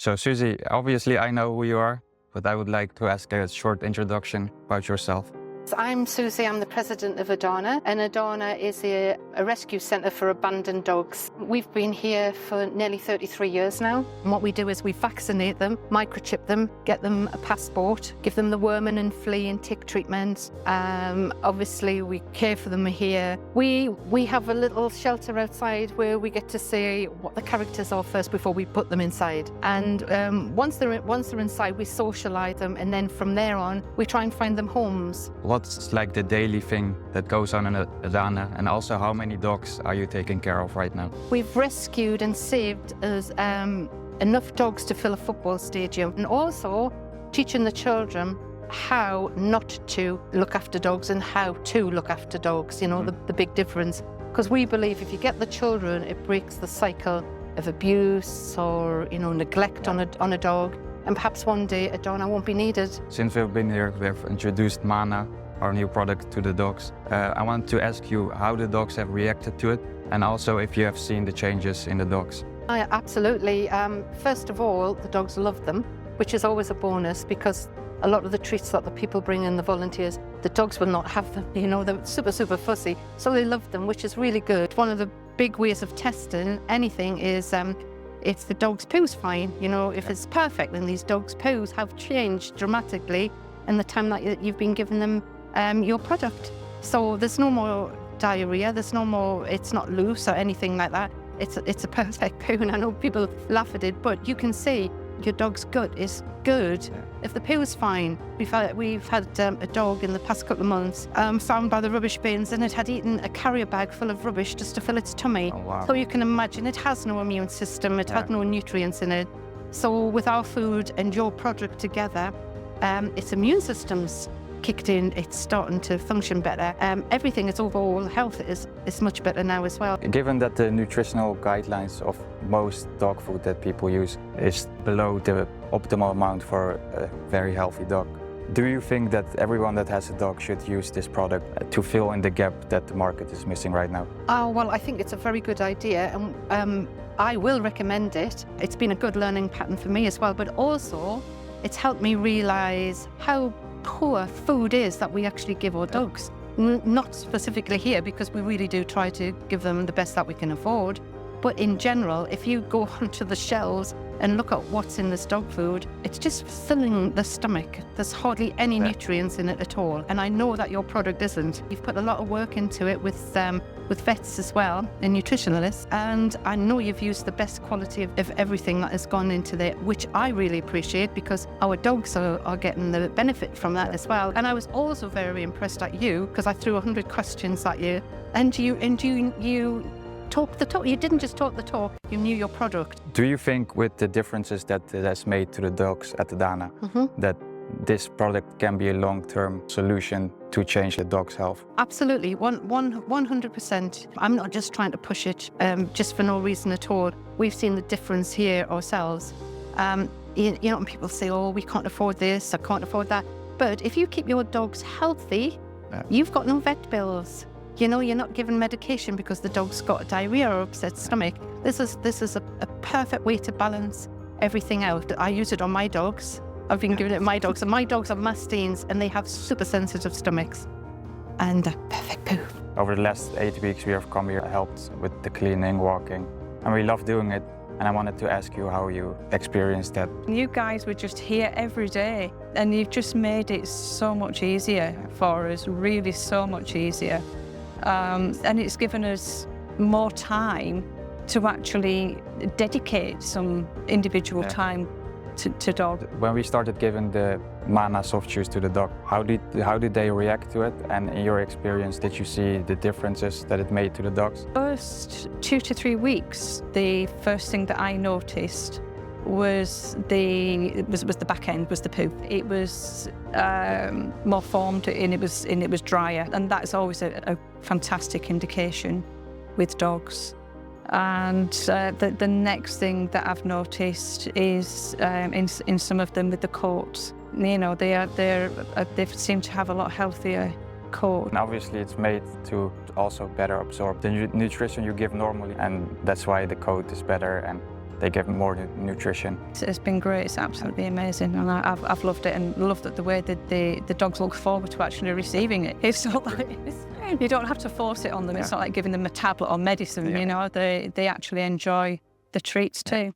So Susie, obviously I know who you are, but I would like to ask a short introduction about yourself. I'm Susie, I'm the president of ADANA, and ADANA is a rescue centre for abandoned dogs. We've been here for nearly 33 years now. And what we do is we vaccinate them, microchip them, get them a passport, give them the worming and flea and tick treatment. Obviously we care for them here. We have a little shelter outside where we get to see what the characters are first before we put them inside. And once they're inside, we socialise them, and then from there on, we try and find them homes. What's like the daily thing that goes on in ADANA, and also how many dogs are you taking care of right now? We've rescued and saved us enough dogs to fill a football stadium, and also teaching the children how not to look after dogs and how to look after dogs, you know, the big difference. Because we believe if you get the children, it breaks the cycle of abuse or, you know, neglect on a dog. And perhaps one day ADANA won't be needed. Since we've been here, we've introduced Manna, our new product, to the dogs. I want to ask you how the dogs have reacted to it, and also if you have seen the changes in the dogs. Absolutely. First of all, the dogs love them, which is always a bonus, because a lot of the treats that the people bring in, the volunteers, the dogs will not have them. You know, they're super, super fussy. So they love them, which is really good. One of the big ways of testing anything is if the dog's poo's fine. You know, if it's perfect, then these dogs' poos have changed dramatically in the time that you've been giving them your product. So there's no more diarrhea, there's no more, it's not loose or anything like that. It's a perfect poo, and I know people laugh at it, but you can see your dog's gut is good if the poo is fine. We've had a dog in the past couple of months found by the rubbish bins, and it had eaten a carrier bag full of rubbish just to fill its tummy. Oh, wow. So you can imagine it has no immune system, it had no nutrients in it. So with our food and your product together, its immune system's kicked in, it's starting to function better. Everything, its overall health is much better now as well. Given that the nutritional guidelines of most dog food that people use is below the optimal amount for a very healthy dog, do you think that everyone that has a dog should use this product to fill in the gap that the market is missing right now? Oh, well, I think it's a very good idea, and I will recommend it. It's been a good learning pattern for me as well, but also it's helped me realise how poor food is that we actually give our dogs. Not specifically here, because we really do try to give them the best that we can afford, but in general, if you go onto the shelves and look at what's in this dog food, it's just filling the stomach. There's hardly any nutrients in it at all, and I know that your product isn't. You've put a lot of work into it with vets as well and nutritionalists, and I know you've used the best quality of everything that has gone into there, which I really appreciate, because our dogs are getting the benefit from that as well. And I was also very impressed at you, because I threw 100 questions at you, and you talk the talk. You didn't just talk the talk, you knew your product. Do you think with the differences that it has made to the dogs at ADANA, that this product can be a long-term solution to change the dog's health? Absolutely, 100%. I'm not just trying to push it just for no reason at all. We've seen the difference here ourselves. You know, when people say, oh, we can't afford this, I can't afford that. But if you keep your dogs healthy, you've got no vet bills. You know, you're not given medication because the dog's got a diarrhea or upset stomach. This is a perfect way to balance everything out. I use it on my dogs. I've been giving it to my dogs, and my dogs are Mastinis, and they have super sensitive stomachs. And a perfect poo. Over the last 8 weeks, we have come here, helped with the cleaning, walking, and we love doing it. And I wanted to ask you how you experienced that. You guys were just here every day, and you've just made it so much easier for us, really so much easier. And it's given us more time to actually dedicate some individual time to dog. When we started giving the Manna Soft juice to the dog, how did they react to it? And in your experience, did you see the differences that it made to the dogs? First 2 to 3 weeks, the first thing that I noticed was the back end, was the poo. It was more formed, and it was drier, and that's always a fantastic indication with dogs. And the next thing that I've noticed is in some of them with the coats. You know, they seem to have a lot healthier coat. And obviously, it's made to also better absorb the nutrition you give normally, and that's why the coat is better. And they get more nutrition. It's been great. It's absolutely amazing, and I've loved it, and loved that the way that the dogs look forward to actually receiving it. It's not like you don't have to force it on them. It's not like giving them a tablet or medicine. You know, they actually enjoy the treats too.